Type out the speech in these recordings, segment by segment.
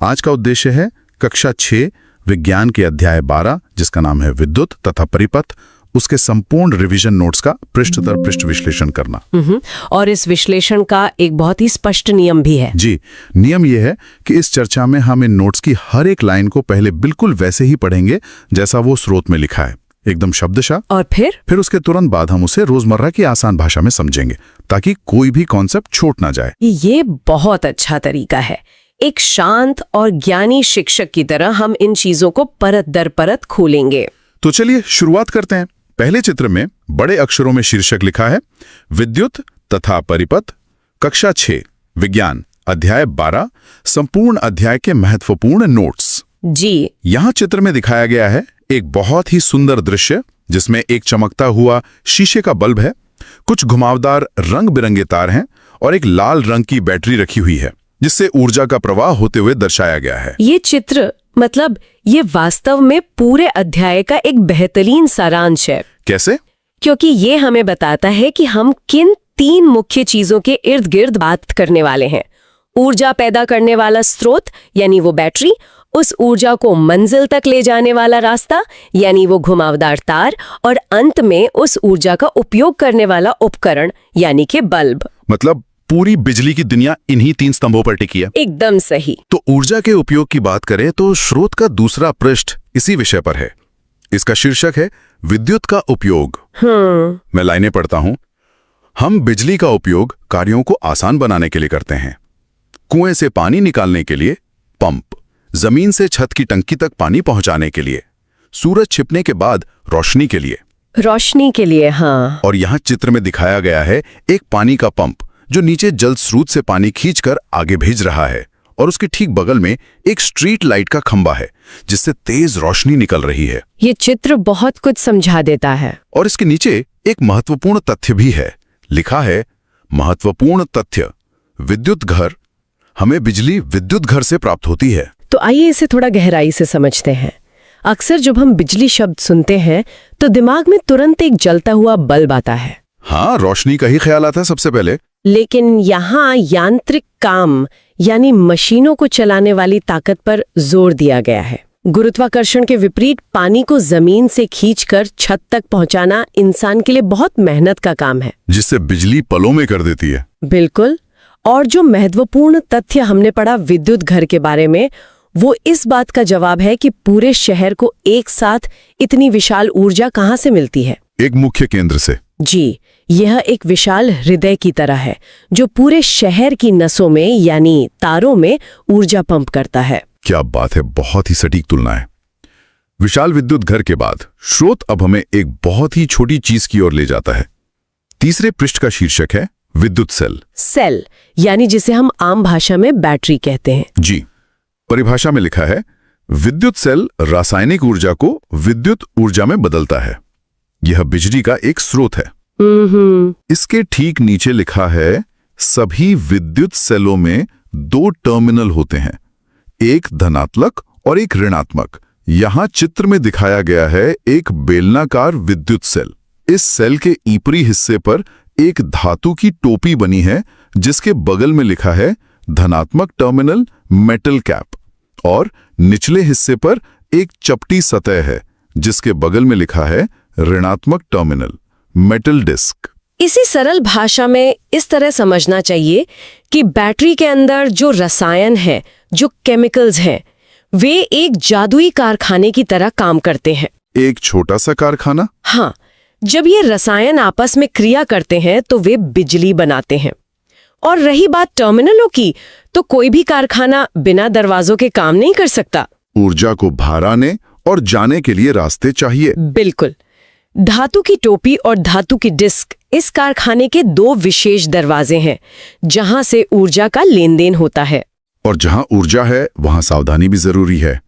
आज का उद्देश्य है कक्षा 6 विज्ञान के अध्याय 12 जिसका नाम है विद्युत तथा परिपथ, उसके संपूर्ण रिवीजन नोट्स का पृष्ठ दर पृष्ठ विश्लेषण करना। और इस विश्लेषण का एक बहुत ही स्पष्ट नियम भी है। जी, नियम यह है कि इस चर्चा में हम इन नोट्स की हर एक लाइन को पहले बिल्कुल वैसे ही पढ़ेंगे जैसा वो स्रोत में लिखा है, एकदम शब्दशः। और फिर उसके तुरंत बाद हम उसे रोजमर्रा की आसान भाषा में समझेंगे ताकि कोई भी कॉन्सेप्ट छूट ना जाए। ये बहुत अच्छा तरीका है। एक शांत और ज्ञानी शिक्षक की तरह हम इन चीजों को परत दर परत खोलेंगे। तो चलिए शुरुआत करते हैं। पहले चित्र में बड़े अक्षरों में शीर्षक लिखा है विद्युत तथा परिपथ, कक्षा 6 विज्ञान, अध्याय 12, संपूर्ण अध्याय के महत्वपूर्ण नोट्स। जी, यहाँ चित्र में दिखाया गया है एक बहुत ही सुंदर दृश्य जिसमें एक चमकता हुआ शीशे का बल्ब है, कुछ घुमावदार रंग बिरंगे तार हैं और एक लाल रंग की बैटरी रखी हुई है जिससे ऊर्जा का प्रवाह होते हुए दर्शाया गया है। ये चित्र मतलब ये वास्तव में पूरे अध्याय का एक बेहतरीन सारांश है। कैसे? क्योंकि ये हमें बताता है कि हम किन 3 मुख्य चीजों के इर्द गिर्द बात करने वाले हैं। ऊर्जा पैदा करने वाला स्रोत यानी वो बैटरी, उस ऊर्जा को मंजिल तक ले जाने वाला रास्ता यानी वो घुमावदार तार, और अंत में उस ऊर्जा का उपयोग करने वाला उपकरण यानी कि बल्ब। मतलब पूरी बिजली की दुनिया इन्हीं 3 स्तंभों पर टिकी है। एकदम सही। तो ऊर्जा के उपयोग की बात करें तो स्रोत का दूसरा पृष्ठ इसी विषय पर है। इसका शीर्षक है विद्युत का उपयोग। मैं लाइनें पढ़ता हूं। हम बिजली का उपयोग कार्यों को आसान बनाने के लिए करते हैं। कुएं से पानी निकालने के लिए पंप, जमीन से छत की टंकी तक पानी पहुंचाने के लिए, सूरज छिपने के बाद रोशनी के लिए। हाँ। और यहाँ चित्र में दिखाया गया है एक पानी का पंप जो नीचे जल स्रोत से पानी खींचकर आगे भेज रहा है, और उसके ठीक बगल में एक स्ट्रीट लाइट का खंबा है जिससे तेज रोशनी निकल रही है। ये चित्र बहुत कुछ समझा देता है। और इसके नीचे एक महत्वपूर्ण तथ्य भी है। लिखा है महत्वपूर्ण तथ्य, विद्युत घर, हमें बिजली विद्युत घर से प्राप्त होती है। तो आइए इसे थोड़ा गहराई से समझते हैं। अक्सर जब हम बिजली शब्द सुनते हैं तो दिमाग में तुरंत एक जलता हुआ बल्ब आता है। हाँ, रोशनी का ही ख्याल आता है सबसे पहले। लेकिन यहाँ यांत्रिक काम यानी मशीनों को चलाने वाली ताकत पर जोर दिया गया है। गुरुत्वाकर्षण के विपरीत पानी को जमीन से खींचकर छत तक पहुंचाना इंसान के लिए बहुत मेहनत का काम है, जिससे बिजली पलों में कर देती है। बिल्कुल। और जो महत्वपूर्ण तथ्य हमने पढ़ा विद्युत घर के बारे में, वो इस बात का जवाब है कि पूरे शहर को एक साथ इतनी विशाल ऊर्जा कहाँ से मिलती है? एक मुख्य केंद्र से। जी, यह एक विशाल हृदय की तरह है जो पूरे शहर की नसों में यानी तारों में ऊर्जा पंप करता है। क्या बात है, बहुत ही सटीक तुलना है। विशाल विद्युत घर के बाद स्रोत अब हमें एक बहुत ही छोटी चीज की ओर ले जाता है। तीसरे पृष्ठ का शीर्षक है विद्युत सेल यानी जिसे हम आम भाषा में बैटरी कहते हैं। जी, परिभाषा में लिखा है विद्युत सेल रासायनिक ऊर्जा को विद्युत ऊर्जा में बदलता है। यह बिजली का एक स्रोत है। इसके ठीक नीचे लिखा है सभी विद्युत सेलों में 2 टर्मिनल होते हैं, एक धनात्मक और एक ऋणात्मक। यहाँ चित्र में दिखाया गया है एक बेलनाकार विद्युत सेल। इस सेल के ऊपरी हिस्से पर एक धातु की टोपी बनी है जिसके बगल में लिखा है धनात्मक टर्मिनल मेटल कैप, और निचले हिस्से पर एक चपटी सतह है जिसके बगल में लिखा है ऋणात्मक टर्मिनल मेटल डिस्क। इसी सरल भाषा में इस तरह समझना चाहिए कि बैटरी के अंदर जो रसायन है, जो केमिकल्स हैं, वे एक जादुई कारखाने की तरह काम करते हैं। एक छोटा सा कारखाना? हाँ, जब ये रसायन आपस में क्रिया करते हैं तो वे बिजली बनाते हैं। और रही बात टर्मिनलों की, तो कोई भी कारखाना बिना दरवाजों के काम नहीं कर सकता। ऊर्जा को बाहर आने और जाने के लिए रास्ते चाहिए। बिल्कुल। धातु की टोपी और धातु की डिस्क इस कारखाने के 2 विशेष दरवाजे हैं जहां से ऊर्जा का लेन देन होता है। और जहां ऊर्जा है वहां सावधानी भी जरूरी है।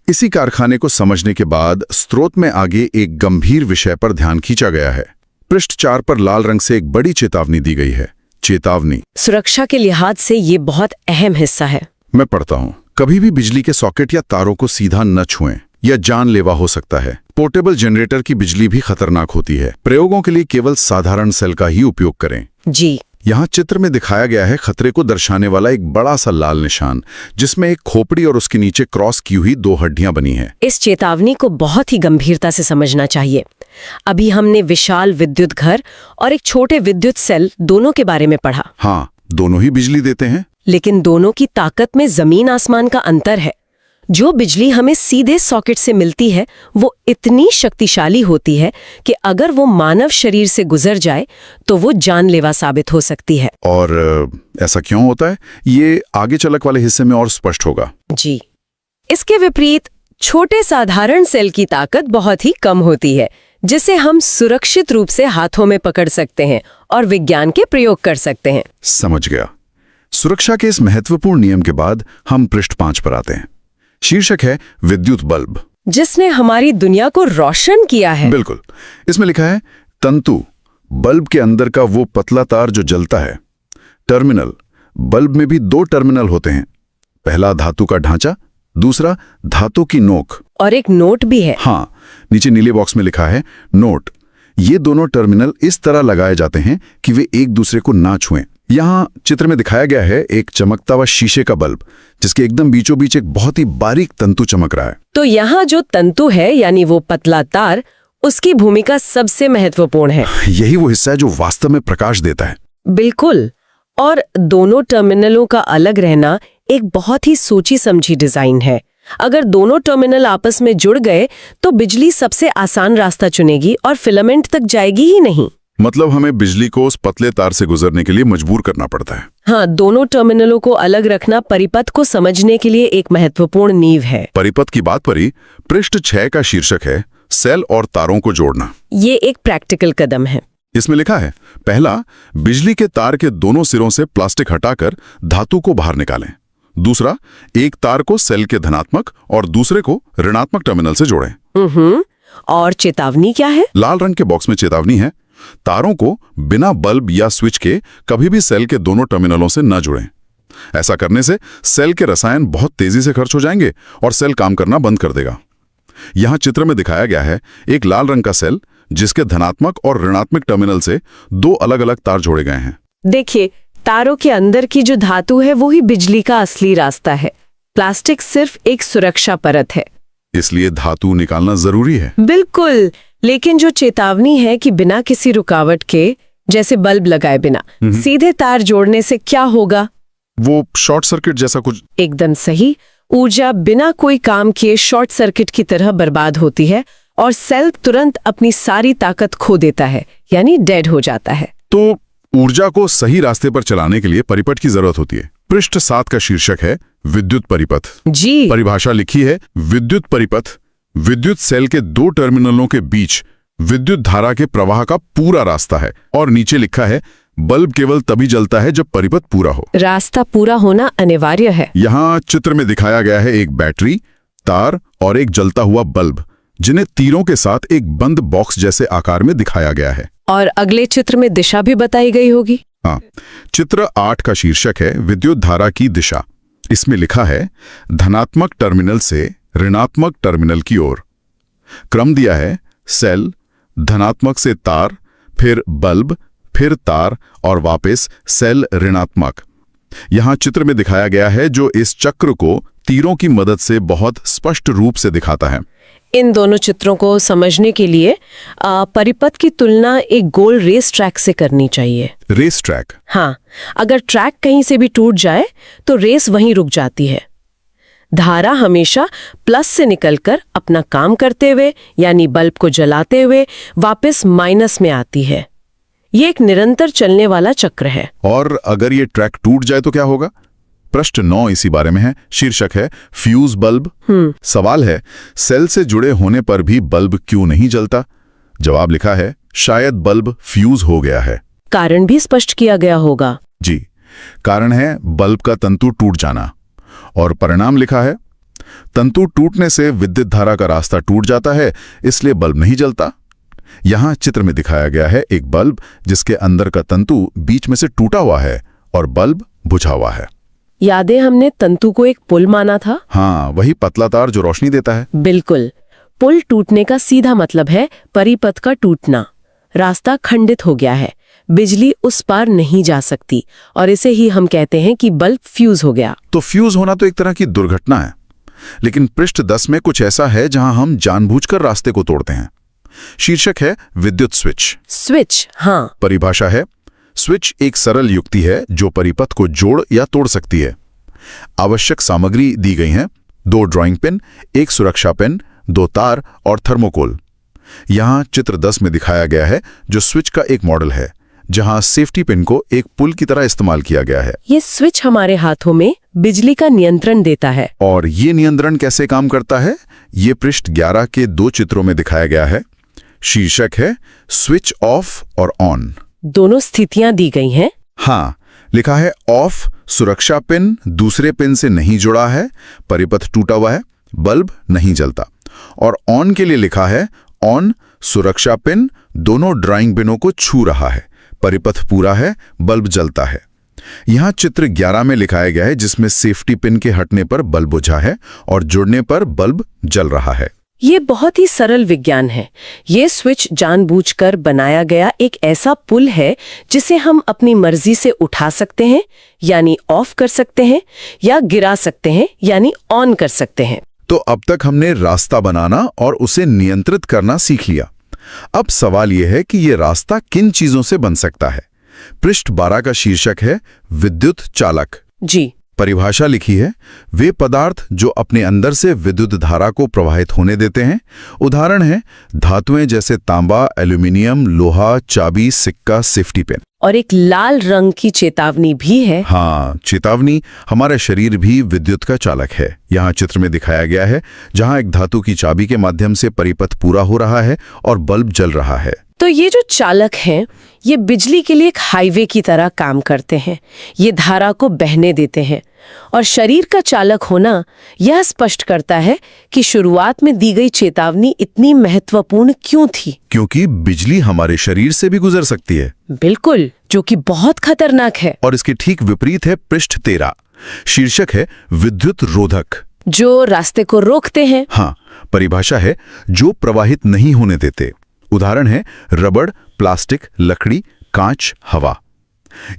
इसी कारखाने को समझने के बाद स्रोत में आगे एक गंभीर विषय पर ध्यान खींचा गया है। पृष्ठ 4 पर लाल रंग से एक बड़ी चेतावनी दी गई है। चेतावनी सुरक्षा के लिहाज से ये बहुत अहम हिस्सा है। मैं पढ़ता हूं, कभी भी बिजली के सॉकेट या तारों को सीधा न छुएं, यह जानलेवा हो सकता है। पोर्टेबल जनरेटर की बिजली भी खतरनाक होती है। प्रयोगों के लिए केवल साधारण सेल का ही उपयोग करें। जी, यहाँ चित्र में दिखाया गया है खतरे को दर्शाने वाला एक बड़ा सा लाल निशान, जिसमें एक खोपड़ी और उसके नीचे क्रॉस की हुई 2 हड्डियां बनी हैं। इस चेतावनी को बहुत ही गंभीरता से समझना चाहिए। अभी हमने विशाल विद्युत घर और एक छोटे विद्युत सेल दोनों के बारे में पढ़ा। हाँ, दोनों ही बिजली देते हैं, लेकिन दोनों की ताकत में जमीन आसमान का अंतर है। जो बिजली हमें सीधे सॉकेट से मिलती है वो इतनी शक्तिशाली होती है कि अगर वो मानव शरीर से गुजर जाए तो वो जानलेवा साबित हो सकती है। और ऐसा क्यों होता है, ये आगे चलक वाले हिस्से में और स्पष्ट होगा। जी, इसके विपरीत छोटे साधारण सेल की ताकत बहुत ही कम होती है, जिसे हम सुरक्षित रूप से हाथों में पकड़ सकते हैं और विज्ञान के प्रयोग कर सकते हैं। समझ गया। सुरक्षा के इस महत्वपूर्ण नियम के बाद हम पृष्ठ 5 पर आते हैं। शीर्षक है विद्युत बल्ब, जिसने हमारी दुनिया को रोशन किया है। बिल्कुल। इसमें लिखा है तंतु, बल्ब के अंदर का वो पतला तार जो जलता है। टर्मिनल, बल्ब में भी 2 टर्मिनल होते हैं, पहला धातु का ढांचा, दूसरा धातु की नोक। और एक नोट भी है। हाँ, नीचे नीले बॉक्स में लिखा है नोट। ये दोनों टर्मिनल इस तरह लगाए जाते हैं कि वे एक दूसरे को ना छुएं। यहाँ चित्र में दिखाया गया है एक चमकता हुआ शीशे का बल्ब, जिसके एकदम बीचों बीच एक बहुत ही बारीक तंतु चमक रहा है। तो यहाँ जो तंतु है यानी वो पतला तार, उसकी भूमिका सबसे महत्वपूर्ण है। यही वो हिस्सा है जो वास्तव में प्रकाश देता है। बिल्कुल। और दोनों टर्मिनलों का अलग रहना एक बहुत ही सोची समझी डिजाइन है। अगर दोनों टर्मिनल आपस में जुड़ गए तो बिजली सबसे आसान रास्ता चुनेगी और फिलामेंट तक जाएगी ही नहीं। मतलब हमें बिजली को उस पतले तार से गुजरने के लिए मजबूर करना पड़ता है। हाँ, दोनों टर्मिनलों को अलग रखना परिपथ को समझने के लिए एक महत्वपूर्ण नींव है। परिपथ की बात पर ही पृष्ठ 6 का शीर्षक है सेल और तारों को जोड़ना। ये एक प्रैक्टिकल कदम है। इसमें लिखा है, पहला, बिजली के तार के दोनों सिरों से प्लास्टिक हटाकर धातु को बाहर निकालें। दूसरा, एक तार को सेल के धनात्मक और दूसरे को ऋणात्मक टर्मिनल से जोड़ें। और चेतावनी क्या है? लाल रंग के बॉक्स में चेतावनी है, तारों को बिना बल्ब या स्विच के कभी भी सेल के दोनों टर्मिनलों से न जुड़ें। ऐसा करने से सेल के रसायन बहुत तेजी से खर्च हो जाएंगे और सेल काम करना बंद कर देगा। यहां चित्र में दिखाया गया है एक लाल रंग का सेल, जिसके धनात्मक और ऋणात्मक टर्मिनल से 2 अलग-अलग तार जोड़े गए हैं। देखिए, तारों के अंदर की जो धातु है वो ही बिजली का असली रास्ता है। प्लास्टिक सिर्फ एक सुरक्षा परत है, इसलिए धातु निकालना जरूरी है। बिल्कुल। लेकिन जो चेतावनी है कि बिना किसी रुकावट के, जैसे बल्ब लगाए बिना सीधे तार जोड़ने से क्या होगा? वो शॉर्ट सर्किट जैसा कुछ। एकदम सही। ऊर्जा बिना कोई काम किए शॉर्ट सर्किट की तरह बर्बाद होती है और सेल तुरंत अपनी सारी ताकत खो देता है, यानी डेड हो जाता है। तो ऊर्जा को सही रास्ते पर चलाने के लिए परिपथ की जरूरत होती है। पृष्ठ 7 का शीर्षक है विद्युत परिपथ। जी। परिभाषा लिखी है, विद्युत परिपथ विद्युत सेल के 2 टर्मिनलों के बीच विद्युत धारा के प्रवाह का पूरा रास्ता है। और नीचे लिखा है, बल्ब केवल तभी जलता है जब परिपथ पूरा हो। रास्ता पूरा होना अनिवार्य है। यहाँ चित्र में दिखाया गया है एक बैटरी, तार और एक जलता हुआ बल्ब, जिन्हें तीरों के साथ एक बंद बॉक्स जैसे आकार में दिखाया गया है। और अगले चित्र में दिशा भी बताई गई होगी। हाँ, चित्र 8 का शीर्षक है विद्युत धारा की दिशा। इसमें लिखा है, धनात्मक टर्मिनल से ऋणात्मक टर्मिनल की ओर। क्रम दिया है, सेल, धनात्मक से तार, फिर बल्ब, फिर तार और वापस सेल ऋणात्मक। यहां चित्र में दिखाया गया है जो इस चक्र को तीरों की मदद से बहुत स्पष्ट रूप से दिखाता है। इन दोनों चित्रों को समझने के लिए परिपथ की तुलना एक गोल रेस ट्रैक से करनी चाहिए। Race track? हाँ, अगर ट्रैक कहीं से भी टूट जाए तो रेस वहीं रुक जाती है। धारा हमेशा प्लस से निकलकर अपना काम करते हुए, यानी बल्ब को जलाते हुए, वापस माइनस में आती है। ये एक निरंतर चलने वाला चक्र है। और अगर ये ट्रैक टूट जाए तो क्या होगा? पृष्ठ 9 इसी बारे में है। शीर्षक है फ्यूज बल्ब। सवाल है, सेल से जुड़े होने पर भी बल्ब क्यों नहीं जलता? जवाब लिखा है, शायद बल्ब फ्यूज हो गया है। कारण भी स्पष्ट किया गया होगा। जी, कारण है बल्ब का तंतु टूट जाना। और परिणाम लिखा है, तंतु टूटने से विद्युत धारा का रास्ता टूट जाता है, इसलिए बल्ब नहीं जलता। यहां चित्र में दिखाया गया है एक बल्ब जिसके अंदर का तंतु बीच में से टूटा हुआ है और बल्ब बुझा हुआ है। यादें हमने तंतु को एक पुल माना था। हाँ, वही पतला तार जो रोशनी देता है। बिल्कुल। पुल टूटने का सीधा मतलब है परिपथ का टूटना। रास्ता खंडित हो गया है, बिजली उस पार नहीं जा सकती और इसे ही हम कहते हैं कि बल्ब फ्यूज हो गया। तो फ्यूज होना तो एक तरह की दुर्घटना है, लेकिन पृष्ठ 10 में कुछ ऐसा है जहां हम जानबूझकर रास्ते को तोड़ते हैं। शीर्षक है विद्युत स्विच। स्विच, हाँ। परिभाषा है, स्विच एक सरल युक्ति है जो परिपथ को जोड़ या तोड़ सकती है। आवश्यक सामग्री दी गई हैं, 2 ड्राइंग पिन, 1 सुरक्षा पिन, 2 तार और थर्मोकोल। यहां चित्र 10 में दिखाया गया है जो स्विच का एक मॉडल है, जहां सेफ्टी पिन को एक पुल की तरह इस्तेमाल किया गया है। ये स्विच हमारे हाथों में बिजली का नियंत्रण देता है। और ये नियंत्रण कैसे काम करता है, ये पृष्ठ 11 के 2 चित्रों में दिखाया गया है। शीर्षक है स्विच ऑफ और ऑन। दोनों स्थितियां दी गई हैं। हाँ, लिखा है ऑफ, सुरक्षा पिन दूसरे पिन से नहीं जुड़ा है, परिपथ टूटा हुआ है, बल्ब नहीं जलता। और ऑन के लिए लिखा है ऑन, सुरक्षा पिन दोनों ड्राइंग पिनों को छू रहा है, परिपथ पूरा है, बल्ब जलता है। यहां चित्र 11 में लिखाया गया है जिसमें सेफ्टी पिन के हटने पर बल्ब बुझा है और जुड़ने पर बल्ब जल रहा है। ये बहुत ही सरल विज्ञान है। ये स्विच जानबूझकर बनाया गया एक ऐसा पुल है जिसे हम अपनी मर्जी से उठा सकते हैं, यानी ऑफ कर सकते हैं, या गिरा सकते हैं, यानी ऑन कर सकते हैं। तो अब तक हमने रास्ता बनाना और उसे नियंत्रित करना सीख लिया। अब सवाल यह है कि यह रास्ता किन चीजों से बन सकता है। पृष्ठ 12 का शीर्षक है विद्युत चालक। जी। परिभाषा लिखी है, वे पदार्थ जो अपने अंदर से विद्युत धारा को प्रवाहित होने देते हैं। उदाहरण है धातुएं जैसे तांबा, एल्यूमिनियम, लोहा, चाबी, सिक्का, सेफ्टी पिन। और एक लाल रंग की चेतावनी भी है। हाँ, चेतावनी। हमारा शरीर भी विद्युत का चालक है। यहाँ चित्र में दिखाया गया है जहाँ एक धातु की चाबी के माध्यम से परिपथ पूरा हो रहा है और बल्ब जल रहा है। तो ये जो चालक हैं, ये बिजली के लिए एक हाईवे की तरह काम करते हैं। ये धारा को बहने देते हैं। और शरीर का चालक होना यह स्पष्ट करता है कि शुरुआत में दी गई चेतावनी इतनी महत्वपूर्ण क्यों थी। क्योंकि बिजली हमारे शरीर से भी गुजर सकती है। बिल्कुल, जो कि बहुत खतरनाक है। और इसके ठीक विपरीत है पृष्ठ 13। शीर्षक है विद्युत रोधक, जो रास्ते को रोकते हैं। हाँ, परिभाषा है जो प्रवाहित नहीं होने देते। उदाहरण है रबड़, प्लास्टिक, लकड़ी, कांच, हवा।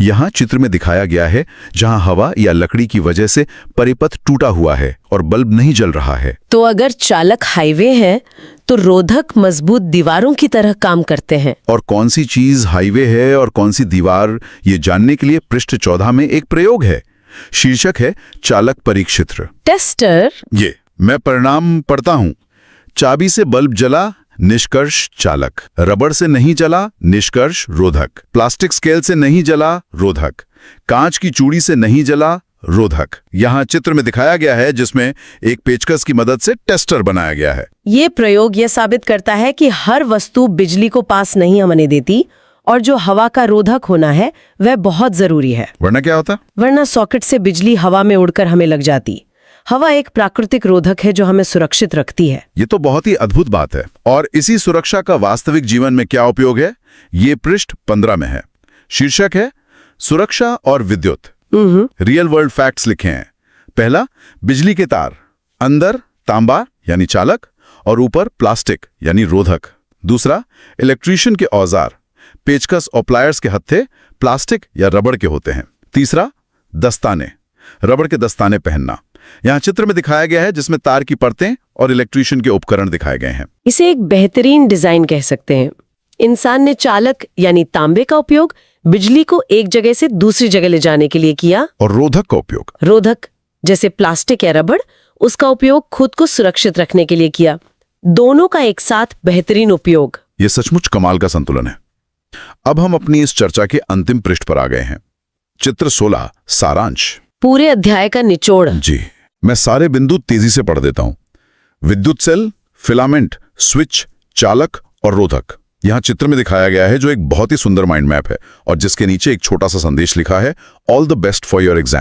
यहां चित्र में दिखाया गया है जहां हवा या लकड़ी की वजह से परिपथ टूटा हुआ है और बल्ब नहीं जल रहा है। तो अगर चालक हाईवे है तो रोधक मजबूत दीवारों की तरह काम करते हैं। और कौन सी चीज हाईवे है और कौन सी दीवार, ये जानने के लिए पृष्ठ 14 में एक प्रयोग है। शीर्षक है चालक परीक्षित्र, टेस्टर। ये मैं परिणाम पढ़ता हूं। चाबी से बल्ब जला, निष्कर्ष चालक। रबड़ से नहीं जला, निष्कर्ष रोधक। प्लास्टिक स्केल से नहीं जला, रोधक। कांच की चूड़ी से नहीं जला, रोधक। यहां चित्र में दिखाया गया है जिसमें एक पेचकस की मदद से टेस्टर बनाया गया है। ये प्रयोग यह साबित करता है कि हर वस्तु बिजली को पास नहीं होने देती और जो हवा का रोधक होना है वह बहुत जरूरी है। वरना क्या होता? वरना सॉकेट से बिजली हवा में उड़कर हमें लग जाती। हवा एक प्राकृतिक रोधक है जो हमें सुरक्षित रखती है। ये तो बहुत ही अद्भुत बात है। और इसी सुरक्षा का वास्तविक जीवन में क्या उपयोग है, ये पृष्ठ 15 में है। शीर्षक है सुरक्षा और विद्युत। रियल वर्ल्ड फैक्ट्स लिखे हैं। पहला, बिजली के तार, अंदर तांबा यानी चालक और ऊपर प्लास्टिक यानी रोधक। दूसरा, इलेक्ट्रीशियन के औजार, पेचकस और प्लायर्स के हत्थे प्लास्टिक या रबड़ के होते हैं। तीसरा, दस्ताने, रबड़ के दस्ताने पहनना। यहाँ चित्र में दिखाया गया है जिसमें तार की परतें और इलेक्ट्रीशियन के उपकरण दिखाए गए हैं। इसे एक बेहतरीन डिजाइन कह सकते हैं। इंसान ने चालक यानी तांबे का उपयोग बिजली को एक जगह से दूसरी जगह ले जाने के लिए किया। और रोधक का उपयोग, रोधक जैसे प्लास्टिक या रबड़, उसका उपयोग खुद को सुरक्षित रखने के लिए किया। दोनों का एक साथ बेहतरीन उपयोग। ये सचमुच कमाल का संतुलन है। अब हम अपनी इस चर्चा के अंतिम पृष्ठ पर आ गए हैं। चित्र 16, सारांश। पूरे अध्याय का निचोड़। जी, मैं सारे बिंदु तेजी से पढ़ देता हूं। विद्युत सेल, फिलामेंट, स्विच, चालक और रोधक यहां चित्र में दिखाया गया है, जो एक बहुत ही सुंदर माइंड मैप है और जिसके नीचे एक छोटा सा संदेश लिखा है, all the best for your exam.